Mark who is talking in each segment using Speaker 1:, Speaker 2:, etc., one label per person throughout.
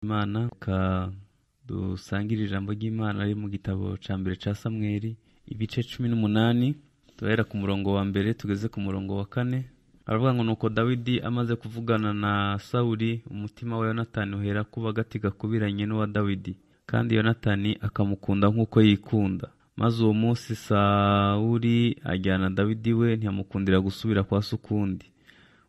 Speaker 1: Imana ka dusangira ijambo ry'Imana ari mu gitabo ca mbere ca Samweli ibice 18 tuhera ku murongo wa mbere tugeze ku murongo wa 4. Aravuga ngo nuko Dawidi amaze kuvugana na Sauli umutima wa Yonatani uhera kuba gati gakubiranye n'uwa Dawidi, kandi Yonatani akamukunda nk'uko yikunda. Maze uwo munsi Sauli ajyana Dawidi we ntiyamukundira gusubira kwa Sukundi.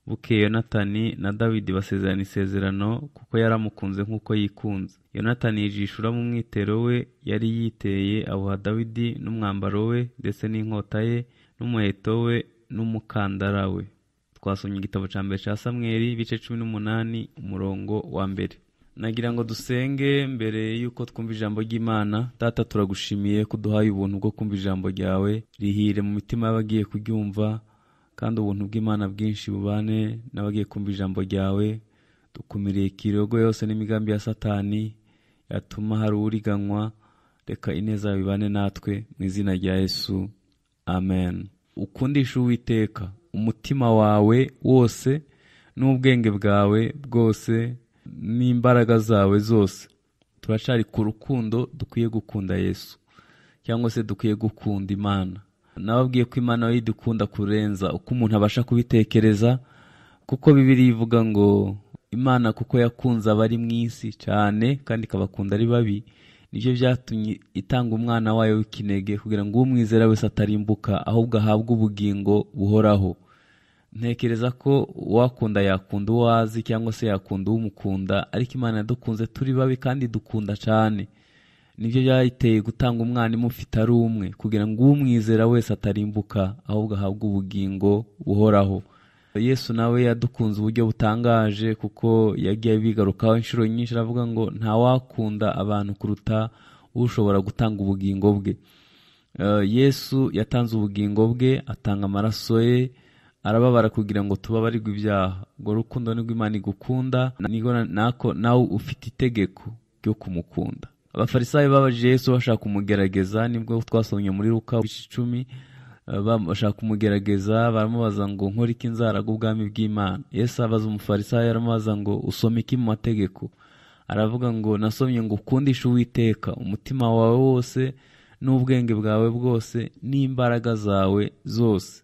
Speaker 1: Bukeye Yonatani na Dawidi basezerana isezerano kuko yaramukunze nk'uko yikunze. Yonatani yijishura mu mwitero we yari yiteye awuha Dawidi n'umwambaro we ndetse n'inkota ye n'umuheto we n'umukandara we. Twasomye igitabo ca mbere ca Samweli ibice 18 umurongo wa mbere. Nagira ngo dusenge mbere yuko twumva ijambo ry'Imana. Data, turagushimiye kuduhaye ubuntu bwo kumva ijambo ryawe, rihire mu mitima y'abagiye kuryumva, kandi ubuntu bw'Imana bwinshi bubane n'abagiye kumva ijambo ryawe. Dukumiriye ikirogo yose n'imigambi ya Satani yatuma hari uriganywa. Reka ineza bibane natwe mu izina rya Yesu, amen. Ukundisha Uwiteka umutima wawe wose n'ubwenge bwawe bwose n'imbaraga zawe zose. Turacari ku rukundo dukwiye gukunda Yesu, cyangwa se dukwiye gukunda Imana. Nababwiye ko Imana yidukunda kurenza uko umuntu abasha kubitekereza, kuko Bibiliya ivuga ngo Imana kuko yakunze abari mu isi cyane kandi ikabakunda ari babi, nivyo byatumye itanga umwana wayo w'ikinege kugira ngo umwizera wese atarimbuka ahubwo ahabwe ubugingo buhoraho. Ntekereza ko wakunda yakunda uwazi cyangwa se yakunda umukunda, ariko Imana yadukunze turi babi kandi dukunda cyane. Nivyo byayiteye gutanga umwana imufite ari umwe kugira ngo umwizera wese atarimbuka ahubwo ahabwe ubugingo buhoraho. Yesu nawe yadukunze uburyo butangaje, kuko yagiye bigarukaho inshuro nyinshi aravuga ngo nta wakunda abantu kuruta ushobora gutanga ubugingo bwe. Yesu yatanze ubugingo bwe, atanga amaraso ye, arababara kugira ngo tubabarirwe ibyaha. Ngo rukundo nirwo Imana igukunda, niko nako nawe ufite itegeko ryo kumukunda. Abafarisayo babajije Yesu bashaka kumugerageza, nibwo twasomye muri Luka 10, bashaka kumugerageza baramubaza ngo nkora iki nzaraga ubwami bw'Imana. Yesu abaza umufarisayo aramubaza ngo usoma iki mu mategeko? Aravuga ngo nasomye ngo ukundishe Uwiteka umutima wawe wose n'ubwenge bwawe bwose n'imbaraga zawe zose.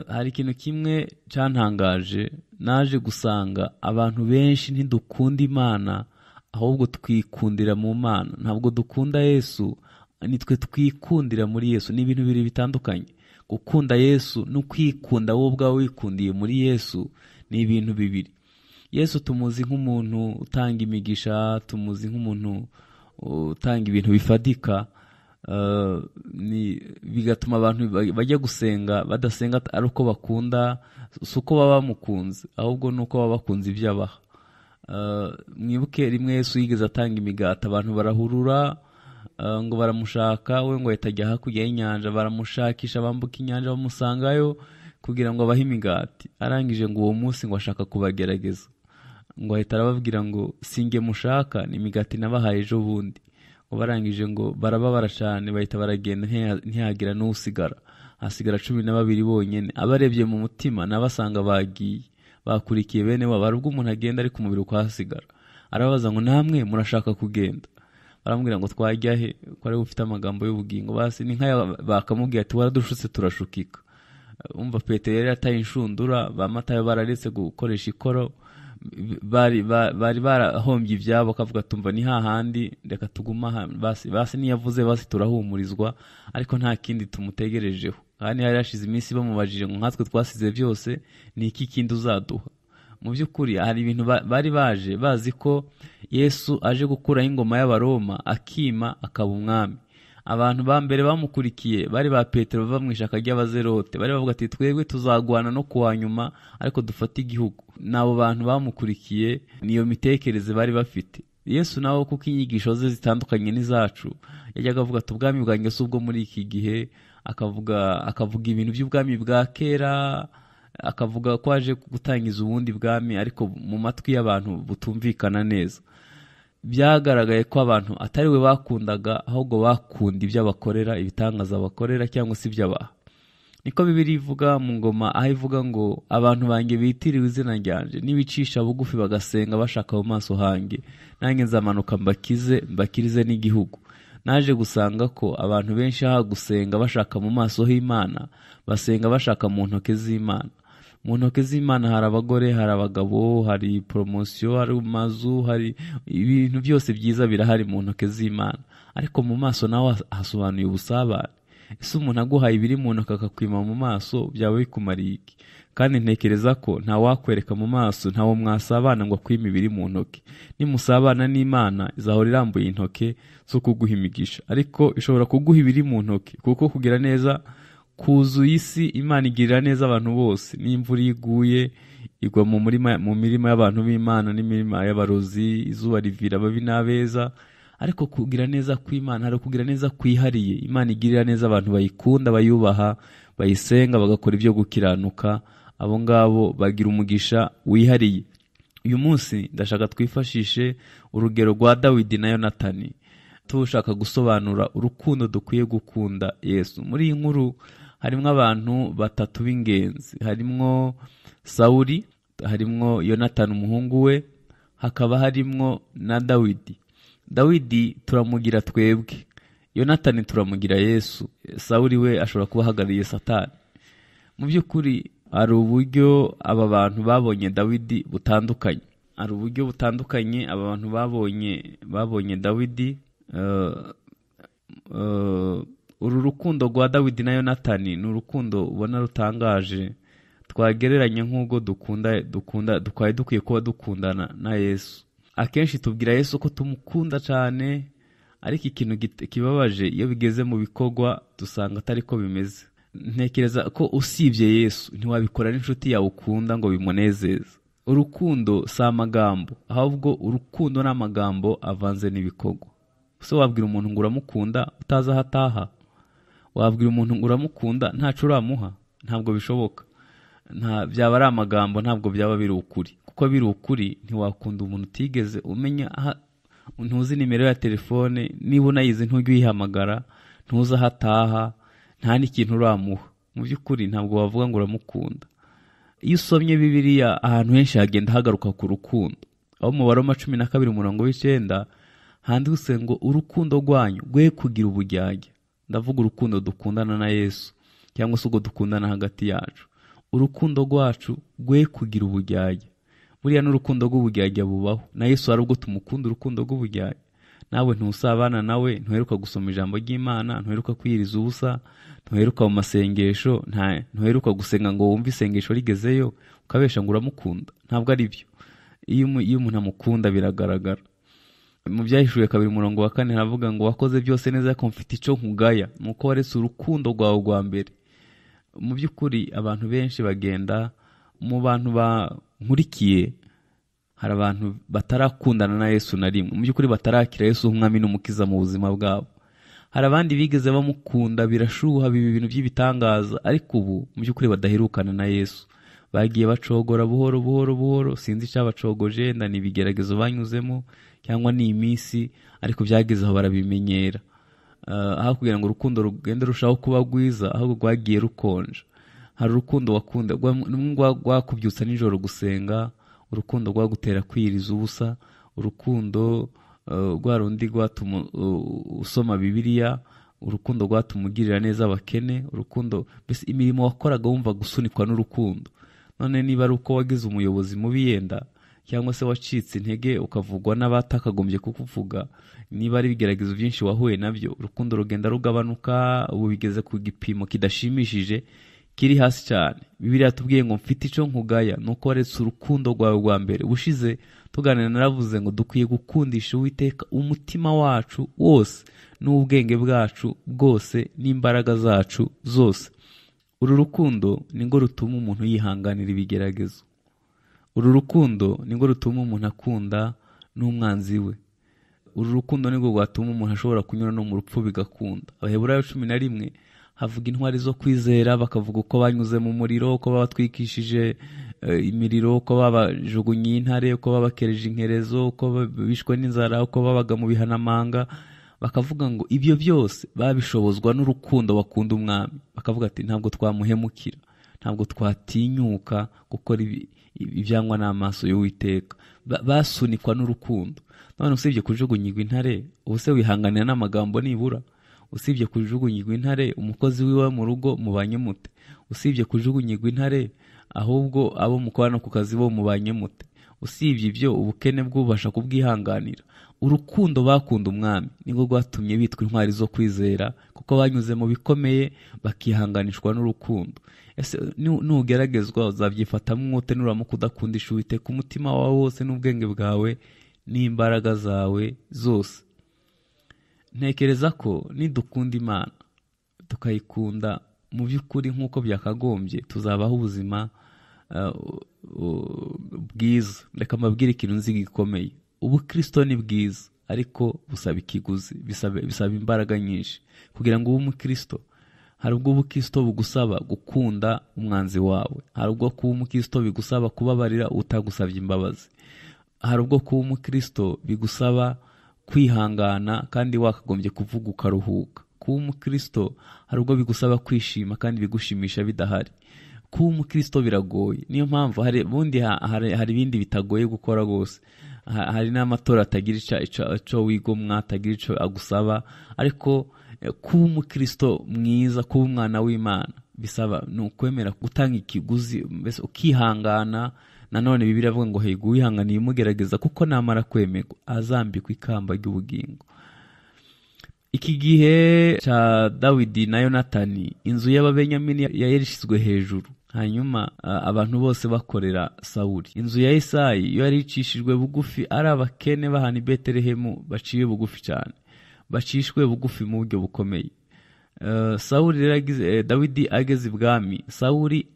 Speaker 1: Hari ikintu kimwe cyantangaje, naje gusanga abantu benshi ntidukunda Imana ahubwo twikundira mu Mana. Ntabwo dukunda Yesu, nitwe twikundira muri Yesu. Ni ibintu bibiri bitandukanye. Gukunda Yesu no kwikunda wowe ubwawe wikundiye muri Yesu ni ibintu bibiri. Yesu tumuzi nk'umuntu utanga imigisha, tumuzi nk'umuntu utanga ibintu bifadika, bigatuma abantu bajya gusenga badasenga ari uko bakunda, si uko baba bamukunze, ahubwo nuko baba bakunze ibyo abaha. Mwibuke rimwe Yesu yigeze atanga imigati, abantu barahurura ngo baramushaka, we ngo yatajya hakurya y'inyanja. Baramushakisha, bambuka inyanja bamusangayo kugira ngo abahe imigati. Arangije ngo uwo munsi ngo ashaka kubagerageza, ngo ahita arababwira ngo singe mushaka, ni imigati nabahaye ejo bundi. Ngo barangije ngo barababara cyane, bahita baragenda ntihagira n'usigara. Hasigara 12 bonyene. Abarebye mu mutima nabasanga bagiye bakurikiye bene wabo. Arubwo umuntu agenda ari ku mubiri ukahasigara. Arabaza ngo namwe murashaka kugenda? Baramubwira ngo twajya he, ko ari ufite amagambo y'ubugingo. Basi ni nka bakamubwira ati waradushutse turashukika. Umva Petero yari ataye inshundura, bamatayo bararetse gukoresha ikoro, bari barahombye ibyabo, akavuga tumva ni hahandi reka tuguma basi niyavuze basi turahumurizwa, ariko nta kindi tumutegerejeho. Kandi hari hashize iminsi bamubajije ngo nkatwe twasize byose, ni iki kindi uzaduha? Mu by'ukuri hari ibintu bari baje bazi ko Yesu aje gukuraho ingoma y'Abaroma akima akaba umwami. Abantu ba mbere bamukurikiye bari ba Petero bava mu ishaka ry'Abazerote, bari bavuga ati twebwe tuzagwana no kuwa nyuma ariko dufate igihugu. Nabo bantu bamukurikiye niyo mitekerereze bari bafite. Yesu nawe kuko inyigisho ze zitandukanye n'izacu, yajyaga avuga ati ubwami bwanjye si ubwo muri iki gihe, akavuga ibintu by'ubwami bwa kera, akavuga ko aje gutangiza ubundi bwami ariko mu matwi y'abantu butumvikana neza. Byagaragaye ko abantu atari we bakundaga, ahubwo bakunda ibyo abakorera, ibitangaza bakorera cyangwa se ibyo abaha. niko Bibiliya ivuga mu ngoma, aho ivuga ngo abantu banjye bitiriwe izina ryanje nibicisha bugufi bagasenga bashaka mu maso hanjye, nanjye nzamanuka mbakirize n'igihugu. Naje gusanga ko abantu benshi aha gusenga bashaka mu maso h'Imana, basenga bashaka mu ntoke z'Imana. Mu ntoke z'Imana hari abagore, hari abagabo, hari promosiyo, hari amazu, hari ibintu byose byiza birahari mu ntoke z'Imana, ariko mu maso naho hasobanuye ubusabane. Ese umuntu aguhaye ibiri mu ntoke akakwima mu maso, byaba bikumariye iki? Kandi ntekereza ko nta wakwereka mu maso, ntawo mwasabana ngo akwime ibiri mu ntoke. Nimusabana n'Imana izahora irambuye intoke zo kuguha imigisha, ariko ishobora kuguha ibiri mu ntoke, kuko kugira neza kuzuye isi. Imana igirira neza abantu bose. N'imvura iguye igwa mu mirima y'abantu b'Imana n'imirima y'abarozi, izuba rivira ababi n'abeza, ariko kugira neza kw'Imana hari kugira neza kwihariye. Imana igirira neza abantu bayikunda, bayubaha, bayisenga, bagakora ibyo gukiranuka. Abo ngabo bagira umugisha wihariye. Uyu munsi ndashaka twifashishe urugero rwa Dawidi na Yonatani, tushaka gusobanura urukundo dukwiye gukunda Yesu. Muri iyi nkuru harimwo abantu batatu b'ingenzi. Harimwo Sawuli, harimwo Yonatani umuhungu we, hakaba harimwo na Dawidi. Dawidi turamugira twebwe, Yonatani turamugira Yesu, Sawuli we ashobora kuba ahagarariye Satani. Mu by'ukuri hari uburyo aba bantu babonye Dawidi butandukanye. Hari uburyo butandukanye aba bantu babonye Dawidi. Uru rukundo rwa Dawidi na Yonatani ni urukundo ubona rutangaje, twagereranya nk'ubwo twari dukwiye kuba dukundana na Yesu. Akenshi tubwira Yesu ko tumukunda cyane, ariko ikintu kibabaje iyo bigeze mu bikorwa dusanga atari ko bimeze. Ntekereza ko usibye Yesu ntiwabikora n'inshuti yawe ukunda ngo bimunezeze. Urukundo si amagambo, ahubwo urukundo n'amagambo avanze n'ibikorwa. So wabwira umuntu ngo uramukunda utazi aho ataha? Wabwira umuntu ngo uramukunda ntaco uramuha? Ntabwo bishoboka. Byaba ari amagambo, ntabwo byaba biri ukuri. Kuko biri ukuri ntiwakunda umuntu utigeze umenya, ntuzi nimero ya telefone, niba unayizi ntujye uyihamagara, ntuzi aho ataha, nta n'ikintu uramuha. Mu by'ukuri ntabwo wavuga ngo uramukunda. Iyo usomye Bibiliya ahantu henshi hagenda hagaruka ku rukundo. Aho mu Baroma 12:9 handitse ngo urukundo rwanyu rwe kugira uburyarya. Ndavuga urukundo dukundana na Yesu, cyangwa se ubwo dukundana hagati yacu. Urukundo rwacu rwe kugira uburyarya. Buriya n'urukundo rw'uburyarya bubaho. Na Yesu hari ubwo tumukunda urukundo rw'uburyarya. Nawe ntusabana nawe, ntuheruka gusoma ijambo ry'Imana, ntuheruka kwiyiriza ubusa, ntuheruka mu masengesho, ntuheruka gusenga ngo wumve isengesho rigezeyo ukabesha ngo uramukunda. Ntabwo ari byo. Iyo umuntu amukunda biragaragara. Mu Byahishuwe 2:4 haravuga ngo wakoze byose neza, ko mfite icyo nkugaya, nuko waretse urukundo rwawe rwa mbere. Mu by'ukuri abantu benshi bagenda mu bantu bankurikiye, hari abantu batarakundana na Yesu na rimwe. Mu by'ukuri batarakira Yesu nk'umwami n'umukiza mu buzima bwabo. Hari abandi bigeze bamukunda birashuha, biba ibintu by'ibitangaza, ariko ubu mu by'ukuri badaherukana na Yesu. Bagiye bacogora buhoro, sinzi icyabacogoje, nda n'ibigeragezo banyuzemo cyangwa ni iminsi, ariko byageze aho barabimenyera. Aho kugira ngo urukundo rugende rushaho kuba rwiza, ahubwo rwagiye rukonja. Hari urukundo wakunda rwakubyutsa nijoro gusenga, urukundo rwagutera kwiyiriza ubusa, urukundo rwa rundi rwatuma usoma Bibiliya, urukundo rwatuma ugirira neza abakene, urukundo mbese imirimo wakoraga wumva gusunikwa n'urukundo. None niba ari uko wagize umuyobozi mubi yenda, cyangwa se wacitse intege ukavugwa n'abatakagombye kukuvuga, niba ari ibigeragezo byinshi wahuye nabyo, urukundo rugenda rugabanuka, ubu bigeze ku gipimo kidashimishije, kiri hasi cyane. Bibiliya tubwiye ngo mfite icyo nkugaya, nuko waretse urukundo rwawe rwa mbere. Bushize tuganira naravuze ngo dukwiye gukundisha Uwiteka umutima wacu wose, n'ubwenge bwacu bwose, n'imbaraga zacu zose. Uru rukundo nirwo rutuma umuntu yihanganira ibigeragezo. Uru rukundo nirwo rutuma umuntu akunda n'umwanzi we. Uru rukundo nirwo rwatuma umuntu ashobora kunyura no mu rupfu bigakunda. Abaheburayo 11 havuga intwari zo kwizera, bakavuga uko banyuze mu muriro, uko babatwikishije imiriro, uko babajugunye intare, uko babakereje inkerezo, uko bishwe n'inzara, uko babaga mu bihanamanga. bakavuga ngo ibyo byose babishobozwa n'urukundo bakunda umwami, bakavuga ati ntabwo twamuhemukira, ntabwo twatinyuka gukora ibyangwa n'amaso y'Uwiteka. Basunikwa n'urukundo. None usibye kujugunyirwa intare, ubuse wihanganira n'amagambo nibura? Usibye kujugunyirwa intare, umukozi wiwe mu rugo mubanye mute? Usibye kujugunyirwa intare, ahubwo abo mukorana ku kazi bo mubanye mute? Usibye ibyo, ubukene bwubasha kubwihanganira. Urukundo bakunda umwami niko rwatumye bitwa intwari zo kwizera, kuko banyuze mu bikomeye bakihanganishwa n'urukundo. Ese nugeragezwa uzabyifatamo umwute nuramuka udakundisha Uwiteka umutima wawe wose n'ubwenge bwawe n'imbaraga zawe zose. Ntekereza ko nidukunda Imana tukayikunda mu by'ukuri nk'uko byakagombye, tuzabaho ubuzima bwiza. Reka mbabwire ikintu nzi gikomeye: ubukristo ni bwiza, ariko busaba ikiguzi, bisaba imbaraga nyinshi kugira ngo ube umukristo. Hari ubwo ubukristo bugusaba gukunda umwanzi wawe, hari ubwo kuba umukristo bigusaba kubabarira utagusabye imbabazi, hari ubwo kuba umukristo bigusaba kwihangana kandi wakagombye kuvuga ukaruhuka. Kuba umukristo hari ubwo bigusaba kwishima kandi bigushimisha bidahari. Kuba umukristo biragoye, niyo mpamvu hari ibindi bitagoye gukora rwose. Hari n'amatora atagira icyo wigomwa, atagira icyo agusaba, ariko kuba umukristo mwiza, kuba umwana w'Imana, bisaba ni ukwemera gutanga ikiguzi, mbese ukihangana. Nanone Bibiliya avuga ngo hego uwihanganiye umugerageza, kuko namara kwemerwa azambikwa ikamba ry'ubugingo. Iki gihe cya Dawidi na Yonatani, inzu y'Ababenyamini yarishyizwe hejuru, hanyuma abantu bose bakorera Sawuli. Inzu ya Yesayi yo yari icishijwe bugufi, ari abakene bahana i Betelehemu baciye bugufi cyane, bacishwe bugufi mu buryo bukomeye. Sawuli rero Dawidi ageze ibwami, Sawuli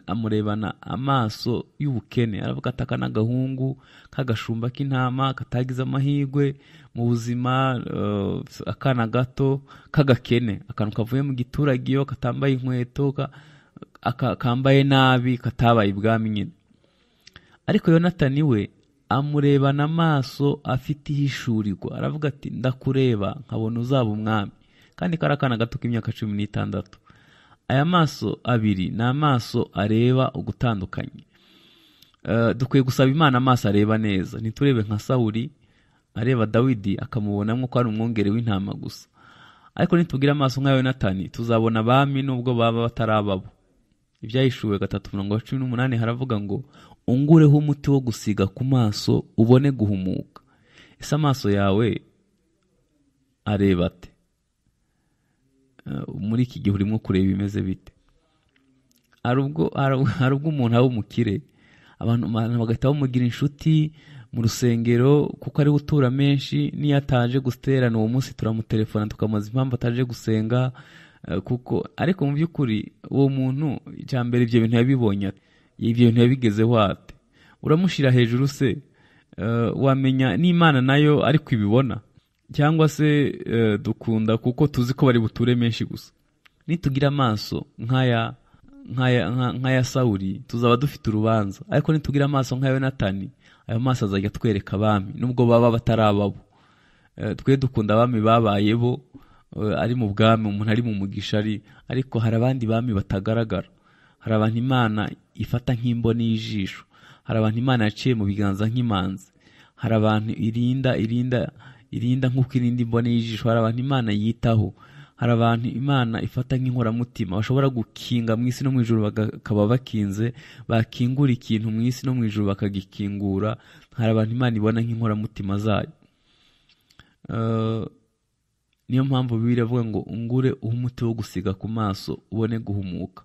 Speaker 1: amurebana amaso y'ubukene, aravuga ati aka n'agahungu k'agashumba k'intama katagize amahirwe mu buzima, akana gato k'agakene, akantu kavuye mu giturage iyo katambaye inkweto, kambaye nabi, katabaye ibwami nyine. Ariko Yonatani we amurebana amaso afite ihishurirwa, aravuga ati ndakureba nkabona uzaba umwami. Kandi kari akana gato k'imyaka 16. Aya maso abiri ni amaso areba ugutandukanye. Dukwiye gusaba Imana amaso areba neza, ntiturebe nka Sawuli areba Dawidi akamubonamo ko ari umwungere w'intama gusa. Ariko nitugira amaso nka Yonatani, tuzabona abami nubwo baba batarababo. Ibyahishuwe 3:18 haravuga ngo ungureho umuti wo gusiga ku maso ubone guhumuka. Ese amaso yawe areba ate? Muri iki gihe urimo kureba bimeze bite? Hari ubwo umuntu aba umukire, abantu bagahita bamugira inshuti mu rusengero kuko ari gutura menshi, niyo ataje guterana uwo munsi turamutelefona tukamubaza impamvu ataje gusenga, kuko ariko mu by'ukuri uwo muntu icyambere ibyo bintu yabibonye, ibyo bintu yabigezeho ate? Uramushira hejuru se? Wamenya n'Imana nayo ariko ibibona? Cyangwa se dukunda kuko tuzi ko bari buture menshi gusa? Nitugira amaso nk'aya Sawuli tuzaba dufite urubanza, ariko nitugira amaso nk'aya Yonatani, ayo maso azajya twereka abami nubwo baba batarababo. Twe dukunda abami babaye bo, ari mu bwami, umuntu ari mu mugisha ariko hari abandi bami batagaragara. Hari abantu Imana ifata nk'imboni y'ijisho, hari abantu Imana yaciye mu biganza nk'imanzi, hari abantu irinda nk'uko irinda imboni y'ijisho, hari abantu Imana yitaho, hari abantu Imana ifata nk'inkoramutima, bashobora gukinga mu isi no mu ijuru bakaba bakinze, bakingura ikintu mu isi no mu ijuru bakagikingura. Hari abantu Imana ibona nk'inkoramutima zayo. Niyo mpamvu Bibiliya avuga ngo ungure umuti wo gusiga ku maso ubone guhumuka.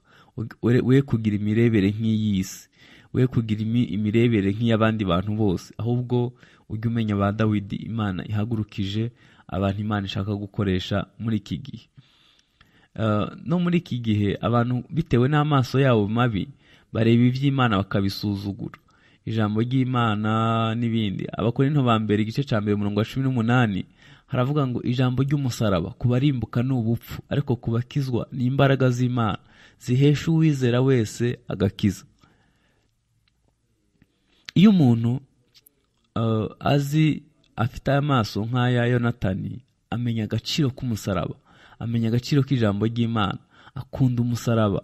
Speaker 1: We kugira imirebere nk'iy'isi, we kugira imirebere nk'iy'abandi bantu bose, ahubwo ujye umenya ba Dawidi Imana ihagurukije, abantu Imana ishaka gukoresha muri iki gihe. No muri iki gihe abantu bitewe n'amaso yabo mabi bareba iby'Imana bakabisuzugura, ijambo ry'Imana n'ibindi. Abakorinto ba mbere igice cya 1:18 haravuga ngo ijambo ry'umusaraba kubarimbuka n'ubupfu, ariko kubakizwa ni imbaraga z'Imana zihesha uwizera wese agakiza. Iyo umuntu azi afite amaso nk'aya Yonatani, amenya agaciro k'umusaraba, amenya agaciro k'ijambo ry'Imana, akunda umusaraba.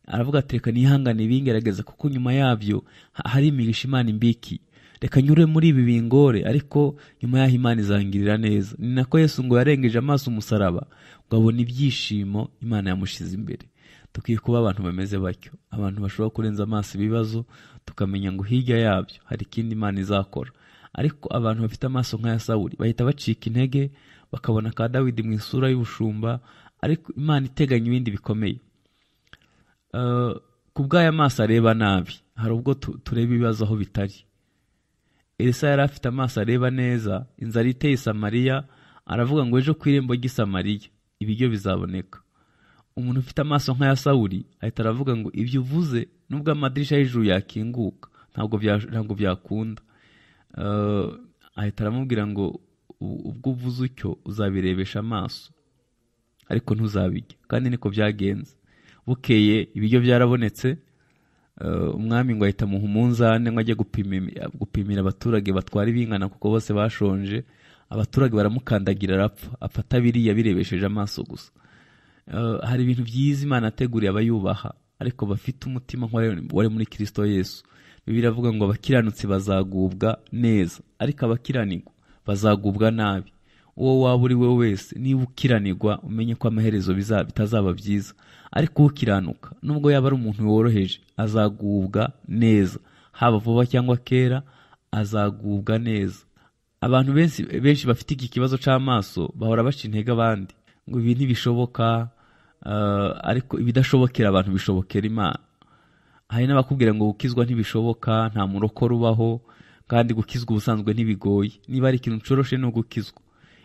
Speaker 1: Aravuga ati reka nihangane ibingerageza kuko nyuma yabyo hari imigisha Imana imbiki. Reka nyure muri ibi bingore ariko nyuma yaho Imana izangirira neza. Ni nako Yesu ngo yarengeje amaso umusaraba ngo abone ibyishimo Imana yamushize imbere. Tukwiye kuba abantu bameze batyo, abantu bashobora kurenza amaso ibibazo tukamenya ngo hirya yabyo hari ikindi Imana izakora. Ariko abantu bafite amaso nk'aya Sawuli bahita bacika intege, bakabona ka Dawidi mu isura y'ubushumba, ariko Imana iteganya ibindi bikomeye. Kubw'aya maso areba nabi, hari ubwo tureba ibibazo aho bitari. Elisa yari afite amaso areba neza, inzara iteye i Samariya, aravuga ngo ejo ku irembo ry'i Samariya ibiryo bizaboneka. Umuntu ufite amaso nk'aya Sawuli ahita aravuga ngo ibyo uvuze nubwo amadirisha y'ijuru yakinguka ntabwo byakunda. Ahita aramubwira ngo ubwo uvuze utyo uzabirebesha amaso ariko ntuzabirya. Kandi niko byagenze. Bukeye ibiryo byarabonetse, umwami ngo ahita muha umunzane ngo ajye gupimira abaturage batwara ibingana kuko bose bashonje. Abaturage baramukandagira arapfa, afata biriya birebesheje amaso gusa. Hari ibintu byiza Imana ateguriye abayubaha ariko bafite umutima wari muri Kristo Yesu. Bibiliya iravuga ngo abakiranutsi bazagubwa neza ariko abakiranirwa bazagubwa nabi. Uwo waba uri we wese, niba ukiranirwa umenye ko amaherezo bitazaba byiza, ariko ukiranuka nubwo yaba ari umuntu woroheje azagubwa neza, haba vuba cyangwa kera azagubwa neza. Abantu benshi bafite iki kibazo c'amaso bahora baca intege abandi ngo ibi ntibishoboka, ariko ibidashobokera abantu bishobokera Imana. Hari n'abakubwira ngo gukizwa ntibishoboka, nta murokore ubaho, kandi gukizwa ubusanzwe ntibigoye. Niba ari ikintu coroshe no gukizwa.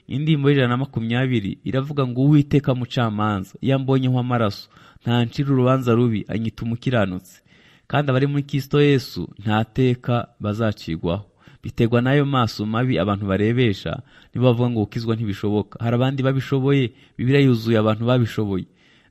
Speaker 1: Indirimbo y'120 iravuga ngo Uwiteka mucamanza yambonyeho amaraso, ntancira urubanza rubi, anyita umukiranutsi. Kandi abari muri Kristo Yesu nta teka bazacigwaho. Biterwa n'ayo maso mabi abantu barebesha nibo bavuga ngo gukizwa ntibishoboka. Hari abandi babishoboye, Bibiliya yuzuye abantu babishoboye.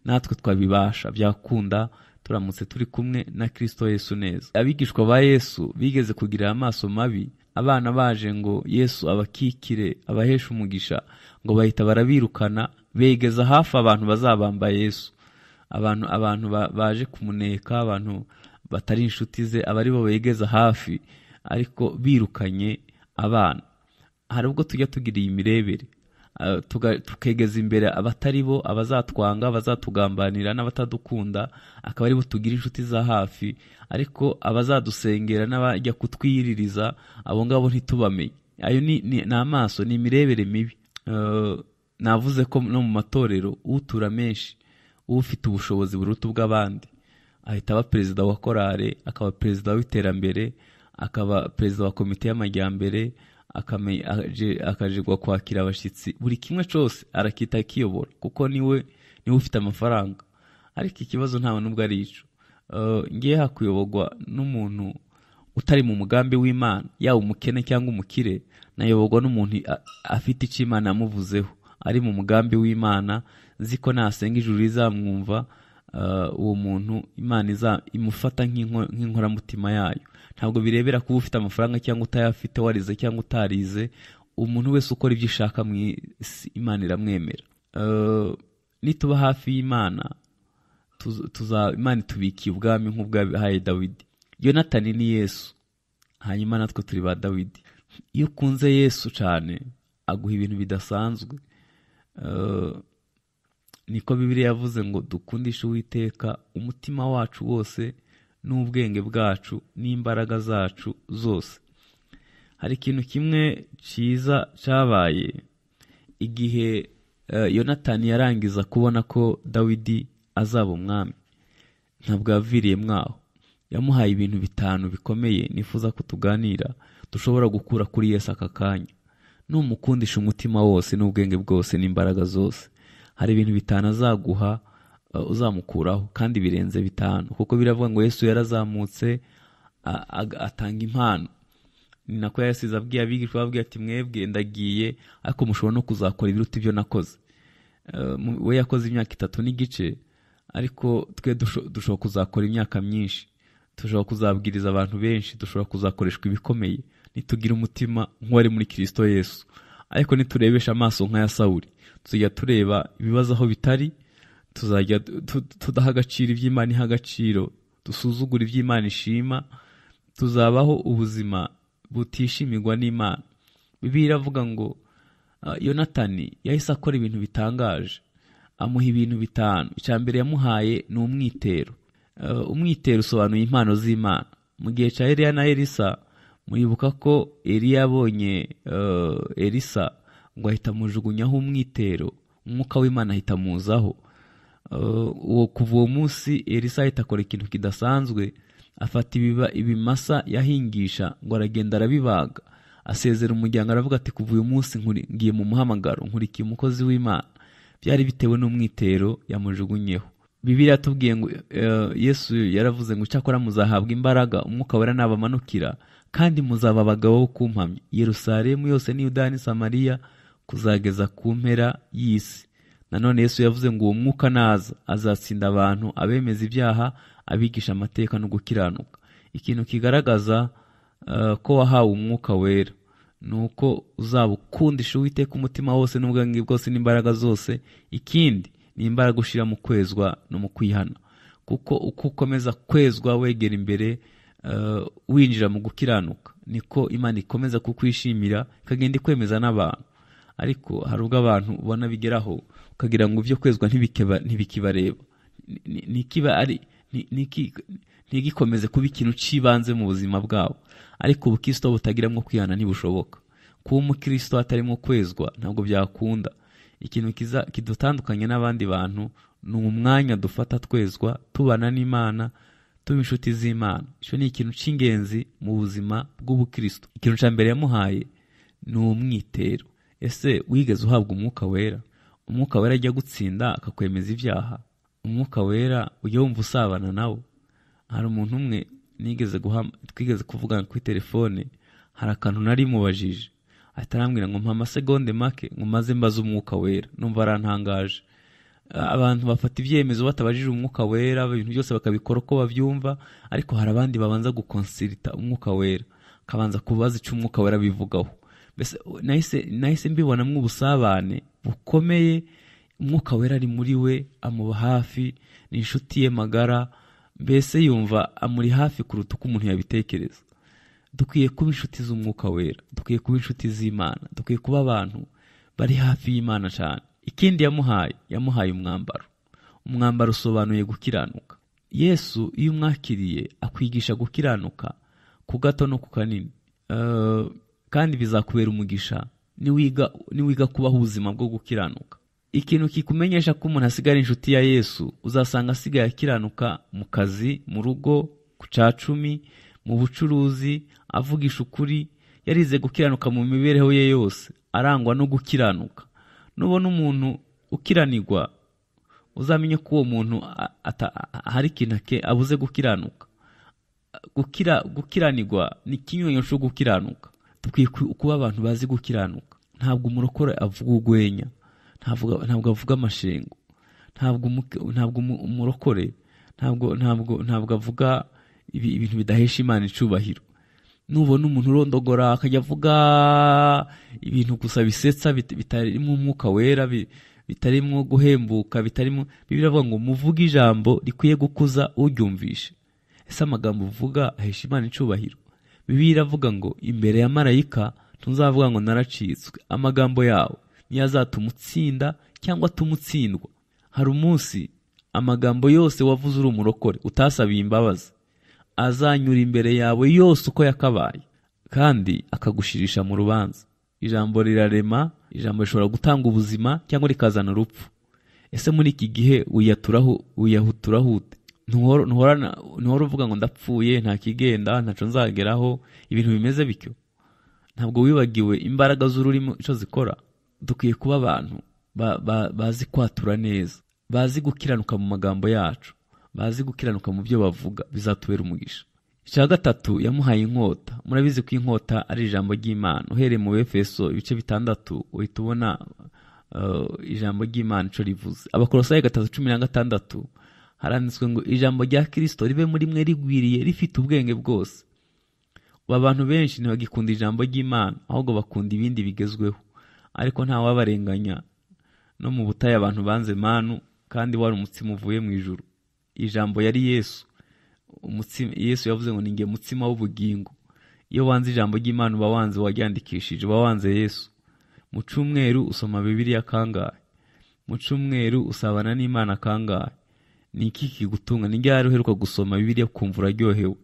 Speaker 1: Natwe twabibasha, byakunda turamutse turi kumwe na Kristo Yesu neza. Abigishwa ba Yesu bigeze kugira amaso mabi, abana baje ngo Yesu abakikire abahesha umugisha, ngo bahita barabirukana, begeza hafi abantu bazabamba Yesu. Abantu baje kumuneka, abantu batari inshuti ze, abari bo begeza hafi, ariko birukanye abana. Hari ubwo tujya tugira iyi mirebere, tukegeza imbere abatari bo, abazatwanga, abazatugambanira n'abatadukunda, akaba ari bo tugira inshuti za hafi, ariko abazadusengera n'abajya kutwiririza abo ngabo ntitubamenye. Ayo ni amaso, ni imirebere mibi. Navuze ko no mu matorero utura menshi, ufite ubushobozi buruta ubw'abandi ahita aba perezida wa korale, akaba perezida w'iterambere, akaba perezida wa komite y'amajyambere, akajegwa kwakira abashyitsi, buri kimwe cyose arakita akiyobora kuko niwe ufite amafaranga. Ariko ikibazo ntawe nubwo ari ico. Ngiye hakuyoborwa n'umuntu utari mu mugambi w'Imana, yaba umukene cyangwa umukire, nayoborwa n'umuntu afite icyo Imana yamuvuzeho, ari mu mugambi w'Imana, ziko nasenga ijuru rizamwumva. Uwo muntu Imana imufata nk'inkoramutima yayo. Ntabwo birebera kuba ufite amafaranga cyangwa utayafite, warize cyangwa utarize. Umuntu wese ukora ibyo ishaka mu isi Imana iramwemera. Nituba hafi y'Imana, Imana itubikiye ubwami nk'ubwahaye Dawidi. Yonatani ni Yesu, hanyuma natwe turi ba Dawidi. Iyo ukunze Yesu cyane aguha ibintu bidasanzwe. Niko Bibiliya yavuze ngo dukundishe Uwiteka umutima wacu wose n'ubwenge bwacu n'imbaraga zacu zose. Hari ikintu kimwe cyiza cyabaye igihe Yonatani yarangiza kubona ko Dawidi azaba umwami. Ntabwo yaviriye mwaho, yamuhaye ibintu 5 bikomeye nifuza ko tuganira dushobora gukura kuri Yesu aka kanya. Numukundisha umutima wose n'ubwenge bwose n'imbaraga zose, hari ibintu 5 azaguha uzamukuraho, kandi birenze 5, kuko biravuga ngo Yesu yarazamutse atanga impano. Ni nako yasize abwiye abigishwa, ababwiye ati mwebwe ndagiye ariko mushobora no kuzakora ibiruta ibyo nakoze. We yakoze imyaka 3 n'igice, ariko twe dushobora kuzakora imyaka myinshi, dushobora kuzabwiriza abantu benshi, dushobora kuzakoreshwa ibikomeye nitugira umutima nk'uwari muri Kristo Yesu. ariko niturebesha amaso nk'aya Sawuli tuzajya tureba ibibazo aho bitari, tuzajya tudaha agaciro iby'Imana iha agaciro, dusuzugura iby'Imana ishima, tuzabaho ubuzima butishimirwa n'Imana. Bibiliya iravuga ngo Yonatani yahise akora ibintu bitangaje, amuha ibintu 5. Icya mbere yamuhaye ni umwitero. Umwitero usobanuye impano z'Imana. Mu gihe cya Eliya na Elisa, muribuka ko Eliya abonye Elisa ngo ahita amujugunyaho umwitero, umwuka w'Imana ahita amuzaho. Kuva uwo munsi Elisa ahita akora ikintu kidasanzwe, afata ibimasa yahingisha ngo aragenda arabibaga, asezera umuryango aravuga ati kuva uyu munsi ngiye mu muhamagaro, nkurikiye umukozi w'Imana. Byari bitewe n'umwitero yamujugunyeho. Bibiliya yatubwiye ngo Yesu yaravuze ngo cyakora muzahabwa imbaraga umwuka wera nabamanukira, kandi muzaba abagabo bo kumpamya Yerusalemu yose ni Yudaya ni Samariya kuzageza ku mpera y'isi. Nanone Yesu yavuze ngo uwo mwuka naza azatsinda abantu, abemeza ibyaha, abigisha amateka no gukiranuka. Ikintu kigaragaza ko wahawe umwuka wera nuko uzaba ukundisha Uwiteka umutima wose n'ubwenge bwose n'imbaraga zose. Ikindi ni imbaraga ushira mu kwezwa no mu kwihana, kuko uko ukomeza kwezwa wegera imbere winjira mu gukiranuka, niko Imana ikomeza kukwishimira ikagenda ikwemeza n'abantu. Ariko hari ubwo abantu ubona bigeraho ukagira ngo ibyo kwezwa ntibikibareba, ntigikomeze kuba ikintu cibanze mu buzima bwabo. Ariko ubukristo butagiramwo kwihana ntibushoboka. Kuba umukristo atarimo kwezwa ntabwo byakunda. Ikintu kidutandukanye n'abandi bantu ni umwanya dufata twezwa, tubana n'Imana, tuba inshuti z'Imana. Icyo ni ikintu cy'ingenzi mu buzima bw'ubukristo. Ikintu cya mbere yamuhaye ni umwitero. Ese wigeze uhabwa umwuka wera? Umwuka wera ajya gutsinda akakwemeza ibyaha? Umwuka wera ujya wumva usabana nawe? Hari umuntu umwe twigeze kuvugana kuri telefone, hari akantu nari mubajije, ahita arambwira ngo mpa amasegonde make ngo maze mbaze umwuka wera. Numva arantangaje. Abantu bafata ibyemezo batabajije umwuka wera, ibintu byose bakabikora uko babyumva, ariko hari abandi babanza gukonsilita umwuka wera, kabanza kubaza icyo umwuka wera bivugaho. Mbese nahise mbibonamo ubusabane bukomeye. Umwuka wera ari muri we, amuba hafi, ni inshuti ye magara, mbese yumva amuri hafi kuruta uko umuntu yabitekereza. Dukwiye kuba inshuti z'umwuka wera, dukwiye kuba inshuti z'Imana, dukwiye kuba abantu bari hafi y'Imana cyane. Ikindi yamuhaye umwambaro. Umwambaro usobanuye gukiranuka. Yesu iyo umwakiriye akwigisha gukiranuka ku gato no ku kanini, kandi bizakubera umugisha niwiga kubaho ubuzima bwo gukiranuka. Ikintu kikumenyesha ko umuntu asigara inshuti ya Yesu, uzasanga asigaye akiranuka mu kazi, mu rugo, ku cacumi, mu bucuruzi, avugisha ukuri. Yarize gukiranuka mu mibereho ye yose, arangwa no gukiranuka. Nubona umuntu ukiranirwa, uzamenye ko uwo muntu hari ikintu abuze gukiranuka. Gukiranirwa ni ikinyuranyo cyo gukiranuka. Dukwiye kuba abantu bazi gukiranuka. Ntabwo umurokore avuga urwenya, ntabwo avuga amashengo, ntabwo umurokore ntabwo avuga ibintu bidahesha Imana icubahiro. Nubona umuntu urondogora akajya avuga ibintu gusa bisetsa bitarimo umwuka wera, bitarimo guhembuka, bitarimo, Bibiliya iravuga ngo muvuge ijambo rikwiye gukuza uryumvishe. Ese amagambo uvuga ahesha Imana icubahiro? Bibiliya iravuga ngo imbere ya marayika tuzavuga ngo naracitswe. Amagambo yawe niyo azatuma utsinda cyangwa tumutsindwa. Hari umunsi amagambo yose wavuze uri umurokore utasabiye imbabazi azanyura imbere yawe yose uko yakabaye, kandi akagushirisha mu rubanza. Ijambo rirarema, ijambo rishobora gutanga ubuzima cyangwa rikazana urupfu. Ese muri iki gihe wiyahuturahute? Ntuhora uvuga ngo ndapfuye, nta kigenda, ntaco nzageraho, ibintu bimeze bityo? Ntabwo wibagiwe imbaraga z'ururimi icyo zikora? Dukwiye kuba abantu bazi kwatura neza, bazi gukiranuka mu magambo yacu, bazi gukiranuka mu byo bavuga. Bizatubera umugisha. Icya gatatu yamuhaye inkota. Murabizi ko inkota ari ijambo ry'Imana. Uhereye mu Efeso ibice 6 uhita ubona ijambo ry'Imana ico rivuze. Abakolosayi 3:16 haranditswe ngo ijambo rya Kristo ribe muri mwe rigwiriye rifite ubwenge bwose. Abantu benshi ntibagikunda ijambo ry'Imana, ahubwo bakunda ibindi bigezweho. ariko nta wabarenganya. No mu butayu abantu banze manu, kandi wari umutsima uvuye mu ijuru. Ijambo yari Yesu. Yesu yavuze ngo ninge mutsima w'ubugingo. Iyo wanze ijambo ry'Imana uba wanze waryandikishije, uba wanze Yesu. Mu cyumweru usoma Bibiliya kangahe? Mu cyumweru usabana n'Imana kangahe? Ni iki kigutunga? Ni ryari uheruka gusoma Bibiliya ukumva uraryohewe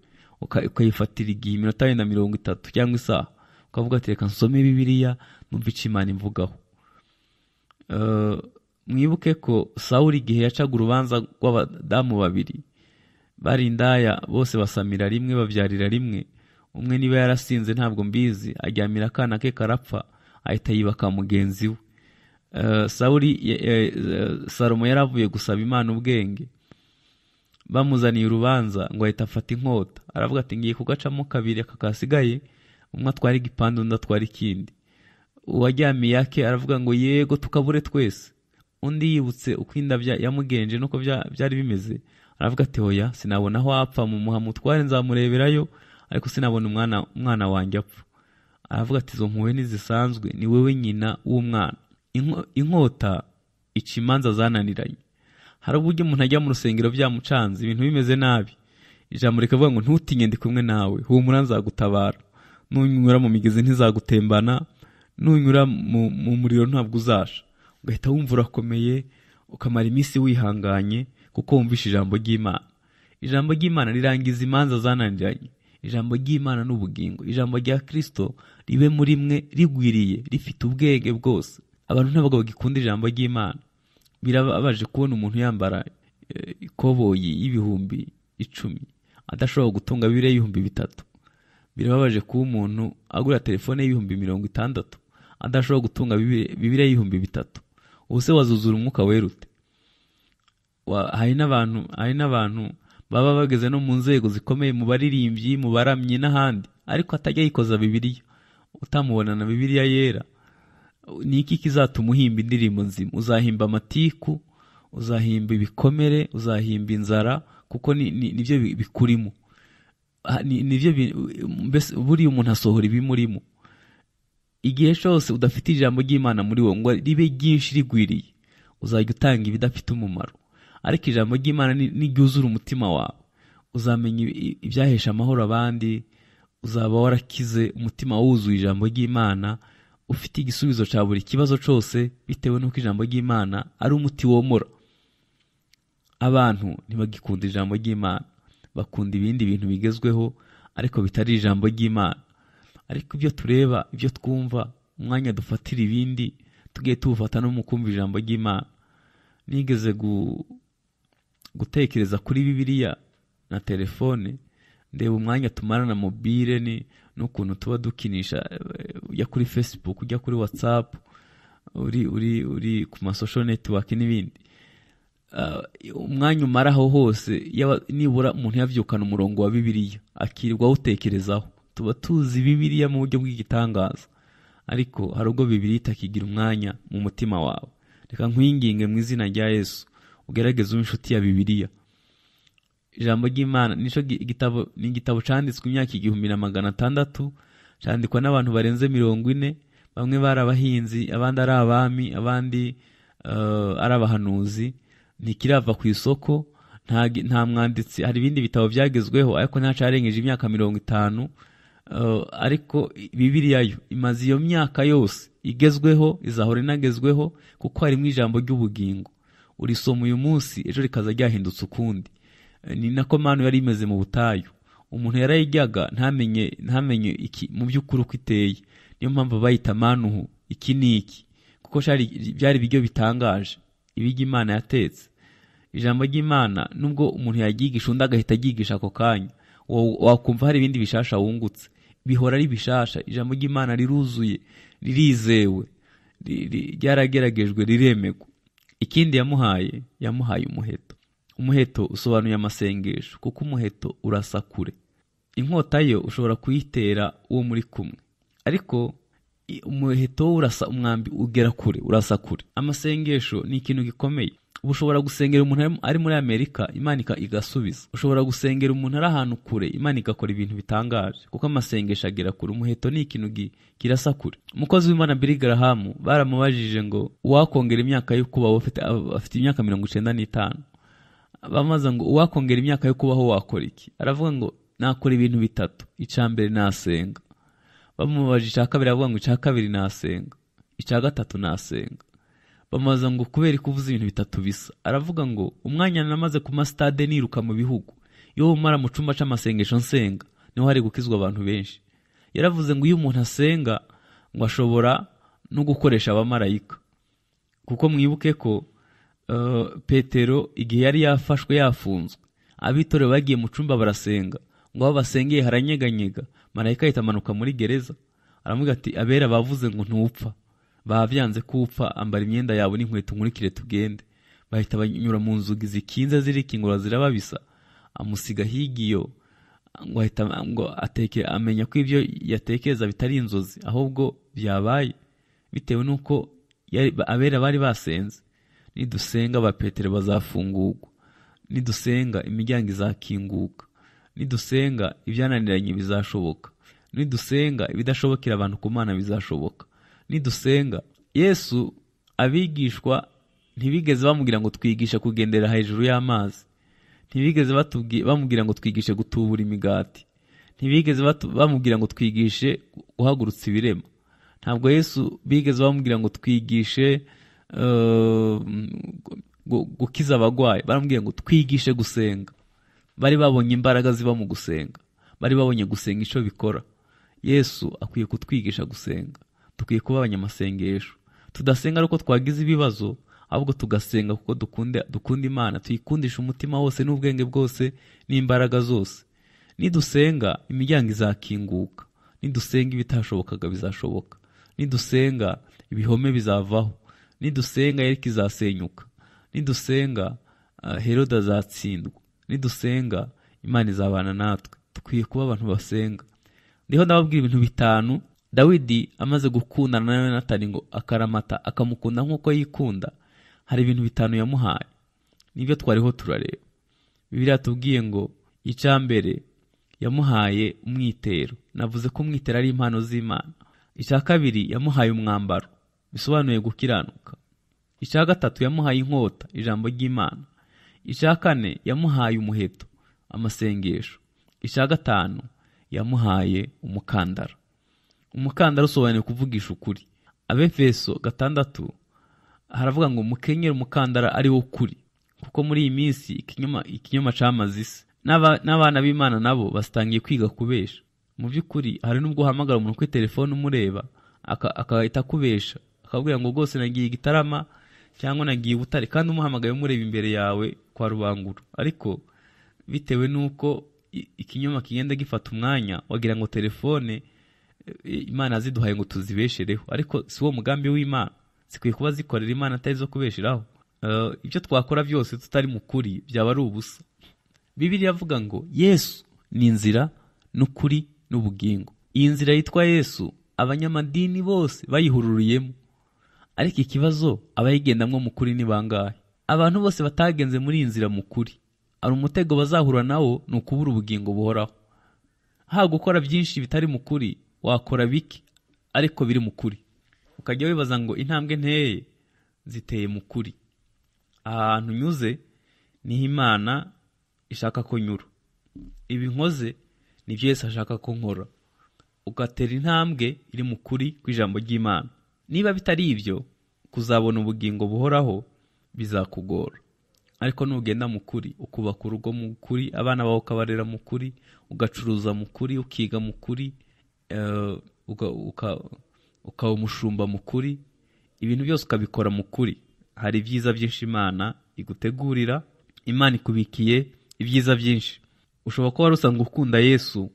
Speaker 1: ukayifatira igihe iminota 30 cyangwa isaha, ukavuga ati reka nsome Bibiliya numva icyo Imana imvugaho? Mwibuke ko Sawuli igihe yacaga urubanza rw'abadamu babiri bari indaya, bose basamira rimwe babyarira rimwe. Umwe niba yarasinze ntabwo mbizi, aryamira akana ke karapfa, ahita yibaka mugenzi we. Salomo yaravuye gusaba Imana ubwenge, bamuzaniye urubanza ngo ahita afata inkota, aravuga ati ngiye kugacamo kabiri, akakasigaye umwe atwara igipande undi atwara ikindi. Uwaryamiye yake aravuga ngo yego tukabure twese. Undi yibutse uko inda yamugenje nuko byari bimeze, aravuga ati hoya sinabona aho apfa, mu muhamutware nzamureberayo, ariko sinabona umwana wanjye apfa. Aravuga ati izo mpuhwe ntizisanzwe, ni wewe nyina w'umwana. Inkota ica imanza zananiranye. Hari uburyo umuntu ajya mu rusengero byamucanze, ibintu bimeze nabi, ijambo rikavuga ngo ntutinye ndi kumwe nawe, humura nzagutabara, nunyura mu migezi ntizagutembana, nunyura mu muriro ntabwo uzasha. Ugahita wumva urakomeye, ukamara iminsi wihanganye kuko wumvishe ijambo ry'Imana. Ijambo ry'Imana rirangiza imanza zananiranye. Ijambo ry'Imana n'ubugingo. Ijambo rya Kristo ribe muri mwe rigwiriye, rifite ubwenge bwose. Abantu ntabwo bagikunda ijambo ry'Imana. Birababaje kubona umuntu yambara ikoboyi y'ibihumbi 10 adashobora gutunga Bibiliya y'ibihumbi 3. Birababaje kuba umuntu agura telefone y'ibihumbi 60 adashobora gutunga Bibiliya y'ibihumbi 3. Ubuse wazuzura umwuka werute. Hari n'abantu baba bageze no mu nzego zikomeye, mu baririmbyi, mu baramyi n'ahandi, ariko atajya yikoza Bibiliya, utamubona na Bibiliya yera. Ni iki kizatuma uhimba indirimbo nzima? Uzahimba amatiku, uzahimba ibikomere, uzahimba inzara, kuko nivyo bikurimo. Nivyo mbese buri umuntu asohora ibimurimo. Igihe cyose udafite ijambo ry'Imana muri wowe ngo ribe ryinshi rigwiriye, uzajya utanga ibidafite umumaro. Ariko ijambo ry'Imana niryuzura umutima wawe, uzamenya ibyahesha amahoro abandi, uzaba warakize umutima wuzuye ijambo ry'Imana, ufite igisubizo cya buri kibazo cyose, bitewe n'uko ijambo ry'Imana ari umuti womora. Abantu ntibagikunda ijambo ry'Imana, bakunda ibindi bintu bigezweho ariko bitari ijambo ry'Imana. Ariko ibyo tureba, ibyo twumva, umwanya dufatira ibindi, tugiye tubufata no mu kumva ijambo ry'Imana. Nigeze gutekereza kuri Bibiliya na telefone, ndeba umwanya tumara na mobile n'ukuntu tuba dukinisha, ujya kuri Facebook, ujya kuri WhatsApp, uri ku ma social network n'ibindi. Umwanya umaraho hose, nibura umuntu yavyukana umurongo wa Bibiliya akirirwa utekerezaho. Tuba tuzi Bibiliya mu buryo bw'igitangaza, ariko hari ubwo Bibiliya itakigira umwanya mu mutima wawe. Reka nkwinginge mu izina rya Yesu, ugerageze ube inshuti ya Bibiliya. Ijambo ry'Imana nico igitabo, ni igitabo canditswe imyaka 1600, candikwa n'abantu barenze 40. Bamwe bari abahinzi, abandi ari abami, abandi ari abahanuzi. Ntikirava ku isoko, nta mwanditsi. Hari ibindi bitabo byagezweho ariko nta carengeje imyaka 50. Ariko Bibiliya yo imaze iyo myaka yose igezweho, izahora inagezweho, kuko harimo ijambo ry'ubugingo. Urisoma uyu munsi, ejo rikaza ryahindutse ukundi. Ni nako manu yari imeze mu butayu. Umuntu yarayijyaga ntamenye iki mu by'ukuri uko iteye. Niyo mpamvu bayita manuhu, iki niki, kuko byari ibiryo bitangaje, ibiryo Imana yatetse. Ijambo ry'Imana nubwo umuntu yagigisha undi agahita agigisha ako kanya, wakumva hari ibindi bishasha wungutse. Bihora ari bishasha. Ijambo ry'Imana riruzuye, ririzewe, ryarageragejwe, riremegwa. Ikindi yamuhaye umuheto. Umuheto usobanuye amasengesho, kuko umuheto urasa kure. Inkota yo ushobora kuyitera uwo muri kumwe, ariko umuheto urasa umwambi ugera kure, urasa kure. Amasengesho ni ikintu gikomeye. ushobora gusengera umuntu ari muri Amerika, Imana igasubiza. Ushobora gusengera umuntu ari ahantu kure, Imana igakora ibintu bitangaje, kuko amasengesho agera kure. Umuheto ni ikintu kirasa kure. Umukozi w'Imana Billy Graham baramubajije ngo uwakongera imyaka yo kubaho, afite imyaka 95, bamaze ngo uwakongera imyaka yo kubaho wakora iki? Aravuga ngo nakora ibintu bitatu. Icambere nasenga. Bamubajije icya kabiri, aravuga ngo icya kabiri nasenga, icya gatatu nasenga. Bamaze ngo kubera kuvuza ibintu bitatu bisa. Aravuga ngo umwanya namaze ku stade niruka mu bihugu, iyo umara mu cumba c'amasengesho nsenga, niho hari gukizwa abantu benshi. Yaravuze ngo iyo umuntu asenga ngo ashobora no gukoresha abamarayika, kuko mwibuke ko Petero igihe yari yafashwe yafunzwe, abitorero bagiye mu cumba barasenga, ngo aho basengeye haranyeganyega, marayika ahita amanuka muri gereza. Aravuga ati abera bavuze ngo ntupfa, bavyanze kupfa, ambara imyenda yabo n'inkweto nkurikire tugende. Bahita banyura mu nzugi zikinze zirikingura zirababisa, amusiga higiyo, ngo ahita ngo amenya ko ivyo yatekereza bitari inzozi ahubwo byabaye, bitewe nuko abera bari basenze. Nidusenga ba Petero bazafungurwa, nidusenga imiryango izakinguka, nidusenga ibyananiranye bizashoboka, nidusenga ibidashobokera abantu ku Mana bizashoboka, nidusenga. Yesu abigishwa ntibigeze bamubwira ngo twigishe kugendera hejuru y'amazi, ntibigeze bamubwira ngo twigishe gutubura imigati, ntibigeze bamubwira ngo twigishe guhagurutsa ibirema. Ntabwo Yesu bigeze bamubwira ngo twigishe gukiza abagwayi, baramubwira ngo twigishe gusenga. Bari babonye imbaraga ziba mu gusenga, bari babonye gusenga ico bikora. Yesu akwiye kutwigisha gusenga. Tukwiye kuba abanyamasengesho, tudasenga ariko twagize ibibazo, ahubwo tugasenga kuko dukunda Imana, tuyikundisha umutima wose n'ubwenge bwose n'imbaraga zose. Nidusenga imiryango izakinguka, nidusenga ibitashobokaga bizashoboka, nidusenga ibihome bizavaho, nidusenga Yeriko izasenyuka, nidusenga Herode azatsindwa, nidusenga Imana izabana natwe. Tukwiye kuba abantu basenga. Ndiho ndababwira ibintu bitanu Dawidi amaze gukundana na Yonatani ngo akaramata akamukunda nk'uko yikunda. Hari ibintu bitanu yamuhaye, nibyo twariho turareba. Bibiliya tubwiye ngo icambere yamuhaye umwitero. Navuze ko umwitero ari impano z'Imana. Icya kabiri yamuhaye umwambaro, bisobanuye gukiranuka. Icya gatatu yamuhaye inkota, ijambo ry'Imana. Icya kane yamuhaye umuheto, amasengesho. Icya gatanu yamuhaye umukandara. Umukandara usobanuye kuvugisha ukuri. Abefeso 6 haravuga ngo mukenyere umukandara ari wo kuri, kuko muri iyi minsi ikinyoma camaze isi. N'abana b'Imana nabo bastangiye kwiga kubesha. Mu by'ukuri hari nubwo uhamagara umuntu kuri telefone umureba akahita kubesha, akabwira ngo rwose nagiye Gitarama cyangwa nagiye Butare, kandi umuhamagaye umureba imbere yawe kwa Rubangura. Ariko bitewe nuko ikinyoma kigenda gifata umwanya, wagira ngo telefone Imana ziduhaye ngo tuzibeshereho, ariko si wo mugambi w'Imana. Zikwiye kuba zikorera Imana atari zo kubesheraho. Ibyo twakora byose tutari mu kuri byaba ari ubusa. Bibiliya avuga ngo Yesu ni inzira n'ukuri n'ubugingo. Iyi nzira yitwa Yesu abanyamadini bose bayihururiyemo, ariko ikibazo abayigendamwo mu kuri ni bangahe? Abantu bose batagenze muri iyi nzira mu kuri, ari umutego bazahura nawo, ni ukubura ubugingo buhoraho. Gukora byinshi bitari mu kuri, wakora biki ariko biri mu kuri. Ukajya wibaza ngo intambwe nteye ziteye mu kuri. Ahantu nyuze niho Imana ishaka ko nyura. Ibi nkoze nibyo Yesu ashaka ko nkora. Ugatera intambwe iri mu kuri kw'ijambo ry'Imana. Niba bitari ibyo, kuzabona ubugingo buhoraho bizakugora. Ariko nugenda mu kuri, ukubaka urugo mu kuri, abana bawe ukabarera mu kuri, ugacuruza mu kuri, ukiga mu kuri, ukaba umushumba mu kuri, ibintu byose ukabikora mu kuri, hari ibyiza byinshi Imana igutegurira. Imana ikubikiye ibyiza byinshi. Ushobora kuba rusanga ukunda Yesu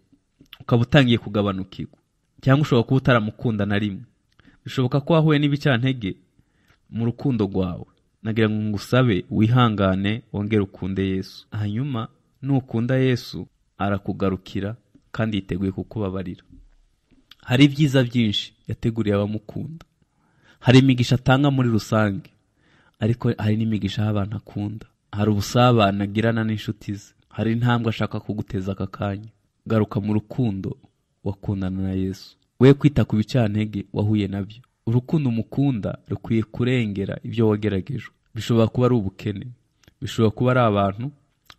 Speaker 1: ukaba utangiye kugabanukirwa, cyangwa ushobora kuba utaramukunda na rimwe. Bishoboka ko wahuye n'ibicantege mu rukundo rwawe. Nagira ngo ngusabe wihangane, wongere ukunde Yesu. Hanyuma nukunda Yesu arakugarukira kandi yiteguye kukubabarira. Hari ibyiza byinshi yateguriye abamukunda. Hari imigisha atanga muri rusange, ariko hari n'imigisha y'abantu akunda, hari ubusabane agirana n'inshuti ze, hari intambwe ashaka kuguteza aka kanya. Garuka mu rukundo wakundana na Yesu, we kwita ku bicantege wahuye nabyo. Urukundo umukunda rukwiye kurengera ibyo wageragejwe. Bishobora kuba ari ubukene, bishobora kuba ari abantu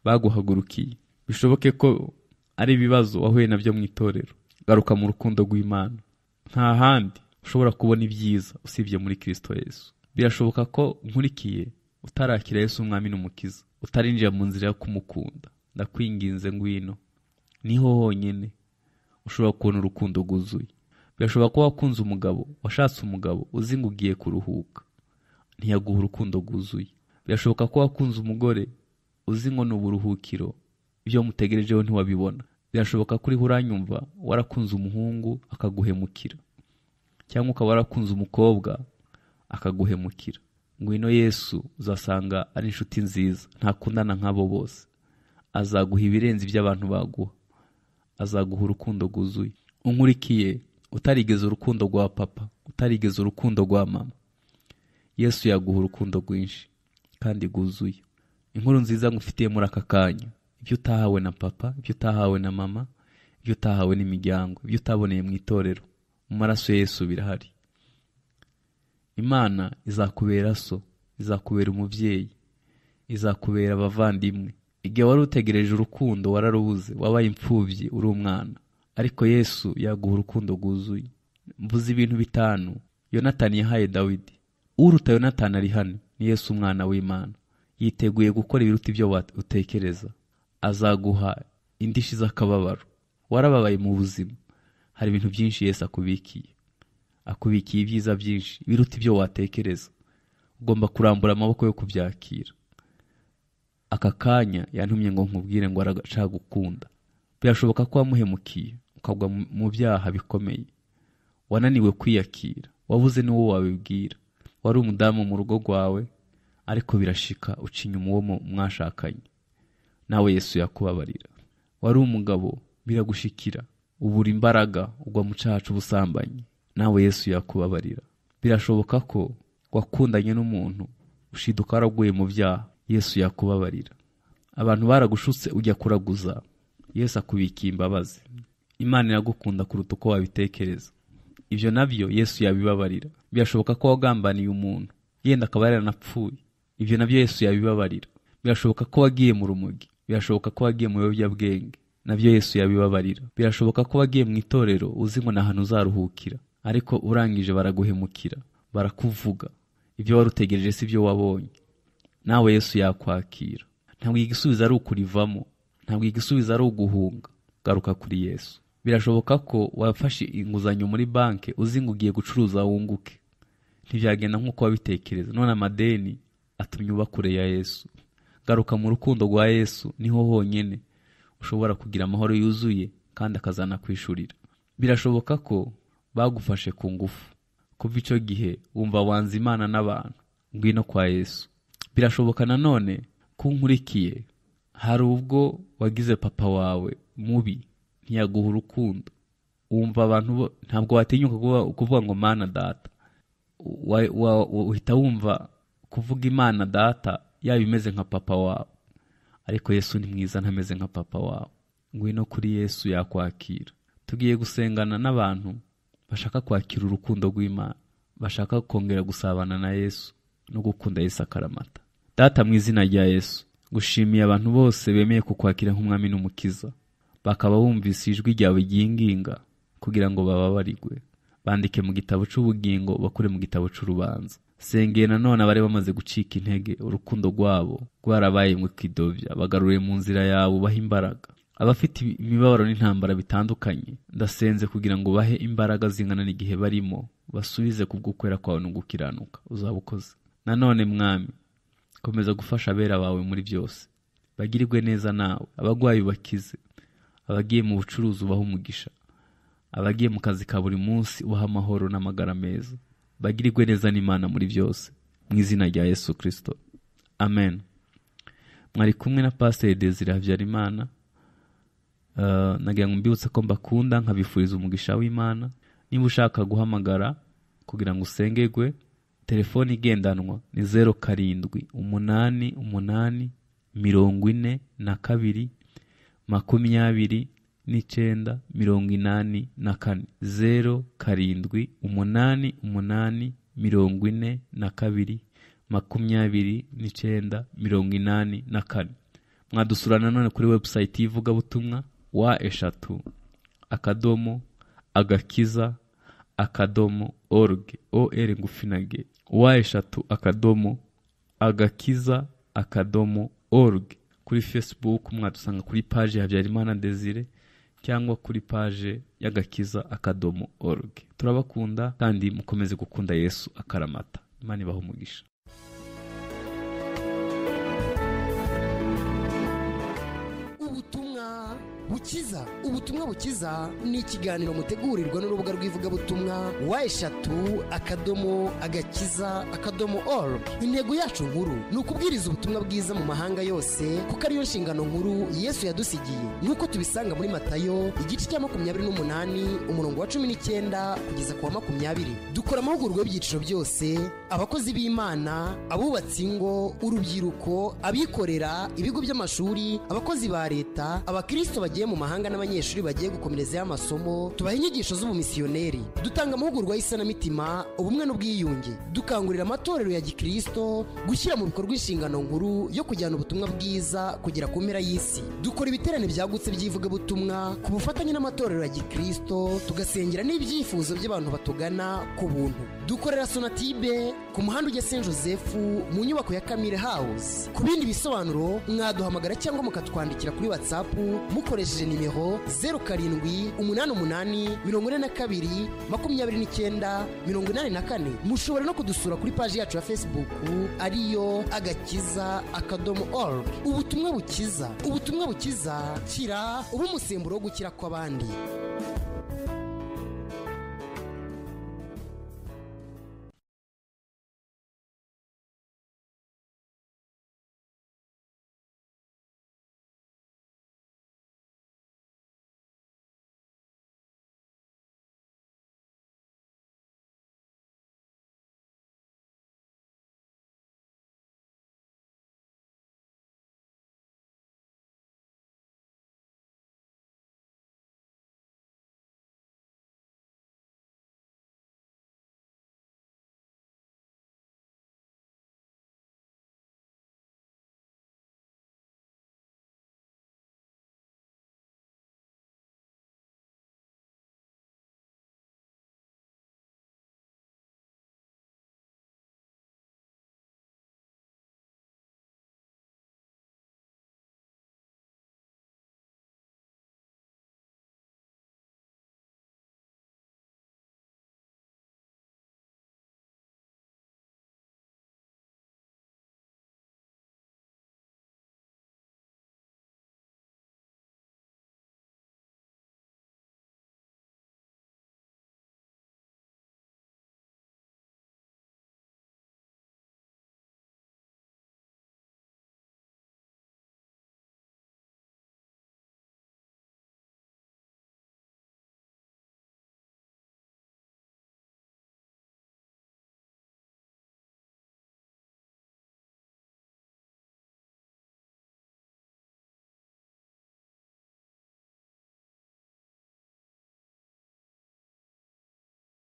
Speaker 1: baguhagurukiye, bishoboke ko ari ibibazo wahuye nabyo mu itorero. Garuka mu rukundo rw'Imana. Nta handi ushobora kubona ibyiza usibye muri Kristo Yesu. Birashoboka ko nkurikiye utarakira Yesu umwami n'umukiza, utarinjira mu nzira yo kumukunda. Ndakwinginze ngwino, niho honyine ushobora kubona urukundo rwuzuye. Birashoboka ko wakunze umugabo, washatse umugabo uzi ngo ugiye kuruhuka, ntiyaguha urukundo rwuzuye. Birashoboka ko wakunze umugore uzi ngo ni uburuhukiro, ibyo mutegerejeho ntiwabibona. Birashoboka ko uriho uranyumva warakunze umuhungu akaguhemukira, cyangwa ukaba warakunze umukobwa akaguhemukira. Ngwino Yesu, uzasanga ari inshuti nziza, ntakundana nk'abo bose. Azaguha ibirenze iby'abantu baguha, azaguha urukundo rwuzuye. Unkurikiye utarigeze urukundo rwa papa, utarigeze urukundo rwa mama, Yesu yaguha urukundo rwinshi kandi rwuzuye. Inkuru nziza ngufitiye muri aka kanya: ibyo utahawe na papa, ibyo utahawe na mama, ibyo utahawe n'imiryango, ibyo utaboneye mu itorero, mu maraso Yesu birahari. Imana izakubera so, izakubera umuvyeyi, izakubera abavandimwe. Igihe wari utegereje urukundo wararubuze, wabaye imfuvyi uri umwana, ariko Yesu yaguha urukundo rwuzuye. Mvuze ibintu bitanu Yonatani yahaye Dawidi. Uruta Yonatani ari hano, ni Yesu umwana w'Imana. Yiteguye gukora ibiruta ibyo utekereza. Azaguha indishi z'akababaro. Warababaye mu buzima, hari ibintu byinshi Yesu akubikiye. Akubikiye ibyiza byinshi biruta ibyo watekereza. Ugomba kurambura amaboko yo kubyakira. Aka kanya yantumye ngo nkubwire ngo arashaka gukunda. Birashoboka ko wamuhemukiye ukagwa mu byaha bikomeye, wananiwe kwiyakira, wabuze n'uwo wabibwira. Wari umudamu mu rugo rwawe, ariko birashika ucinya uwo mwashakanye, nawe Yesu yakubabarira. Wari umugabo, biragushikira ubura imbaraga, ugwa mu cyaha cy'ubusambanyi, nawe Yesu yakubabarira. Birashoboka ko wakundanye n'umuntu ushiduka waraguye mu byaha, Yesu yakubabarira. Abantu baragushutse ujya kuraguza, Yesu akubikiye imbabazi. Imana iragukunda kuruta uko wabitekereza. Ibyo nabyo Yesu yabibabarira. Birashoboka ko wagambaniye umuntu, yenda akaba yaranapfuye, ibyo nabyo Yesu yabibabarira. Birashoboka ko wagiye mu rumogi, birashoboka ko wagiye mu biyobyabwenge, nabyo Yesu yabibabarira. Birashoboka ko wagiye mu itorero uzi ngo nahantu uzaruhukira, ariko urangije baraguhemukira, barakuvuga, ibyo warutegereje si byo wabonye, nawe Yesu yakwakira. Ntabwo igisubizo ari ukurivamo, ntabwo igisubizo ari uguhunga. Garuka kuri Yesu. Birashoboka ko wafashe inguzanyo muri banke uzi ngo ugiye gucuruza wunguke, ntibyagenda nk'uko wabitekereza, none amadeni atumye uba kure ya Yesu. Garuka mu rukundo rwa Yesu, niho honyine ushobora kugira amahoro yuzuye kandi akazana kwishurira. Birashoboka ko bagufashe ku ngufu, kuva icyo gihe wumva wanze Imana n'abantu. Ngwino kwa Yesu. Birashoboka nanone ko nkurikiye hari ubwo wagize papa wawe mubi, ntiyaguha urukundo, wumva abantu ntabwo watinyuka kuvuga ngo Mana data. Uhita wumva kuvuga Imana data yaba imeze nka papa wawe, ariko Yesu ni mwiza, ntameze nka papa wawe. Ngwino kuri Yesu, yakwakira. Tugiye gusengana n'abantu bashaka kwakira urukundo rw'Imana, bashaka kongera gusabana na Yesu no gukunda Yesu akaramata. Data, mu izina rya Yesu, gushimiye abantu bose bemeye kukwakira nk'umwami n'umukiza, bakaba bumvise ijwi ryawe ryinginga kugira ngo bababarirwe, bandike mu gitabo cy'ubugingo, bakure mu gitabo cy'urubanza. Sengeye nanone abari bamaze gucika intege, urukundo rwabo rwarabaye mu kwidovya, bagarure mu nzira yawe, bahe imbaraga. Abafite imibabaro n'intambara bitandukanye, ndasenze kugira ngo bahe imbaraga zingana n'igihe barimo, basubize kubw'ukwera kwawe no gukiranuka. Uzabukoze. Nanone Mwami, komeza gufasha abera bawe muri byose, bagirirwe neza nawe. Abagwayi bakize, abagiye mu bucuruzi ubaha umugisha, abagiye mu kazi ka buri munsi ubaha amahoro n'amagara meza, bagirirwe neza n'Imana muri byose, mu izina rya Yesu Kristo, amen. Mwari kumwe na Pastor Desire Habyarimana. Nagira ngo mbibutse ko mbakunda, nkabifuriza umugisha w'Imana. Niba ushaka guhamagara kugira ngo usengerwe, telefoni igendanwa ni 0788421984 0788421984. Mwadusura nanone kuri website y'ivugabutumwa wa#agakiza.org ngufinage wa#agakiza.org. Kuri Facebook mwadusanga kuri page ya Habyarimana Desire cyangwa kuri page y'agakiza.org. Turabakunda kandi mukomeze gukunda Yesu akaramata. Imana ibahe umugisha.
Speaker 2: Ubutumwa bukiza ni ikiganiro mutegurirwa n'urubuga rw'ivugabutumwa wa#agakiza.org. Intego yacu nkuru ni ukubwiriza ubutumwa bwiza mu mahanga yose, kuko ariyo nshingano nkuru Yesu yadusigiye, nk'uko tubisanga muri Matayo igice cya 28 umurongo wa 19 kugeza ku wa 20. Dukora amahugurwa y'ibyiciro byose: abakozi b'Imana, abubatsi ingo, urubyiruko, abikorera, ibigo by'amashuri, abakozi ba leta, abakristo bagiye mu mahanga n'abanyeshuri bagiye gukomereza y'amasomo. Tubaha inyigisho z'ubumisiyoneri, dutanga amahugurwa y'isanamitima, ubumwe n'ubwiyunge, dukangurira amatorero ya gikristo gushyira mu bikorwa inshingano nkuru yo kujyana ubutumwa bwiza kugera ku mpera y'isi. Dukora ibiterane byagutse by'ivugabutumwa ku bufatanye n'amatorero ya gikristo, tugasengera n'ibyifuzo by'abantu batugana ku buntu. Dukorera Sonatibe ku muhanda ujya Saint Joseph mu nyubako ya Camille House. Ku bindi bisobanuro mwaduhamagara cyangwa mukatwandikira kuri WhatsApp mukoresheje nimero 0788422984. Mushobora no kudusura kuri page yacu ya Facebook ariyo agakiza.org. Ubutumwa bukiza, kira ubu umusemburo wo gukira kw'abandi.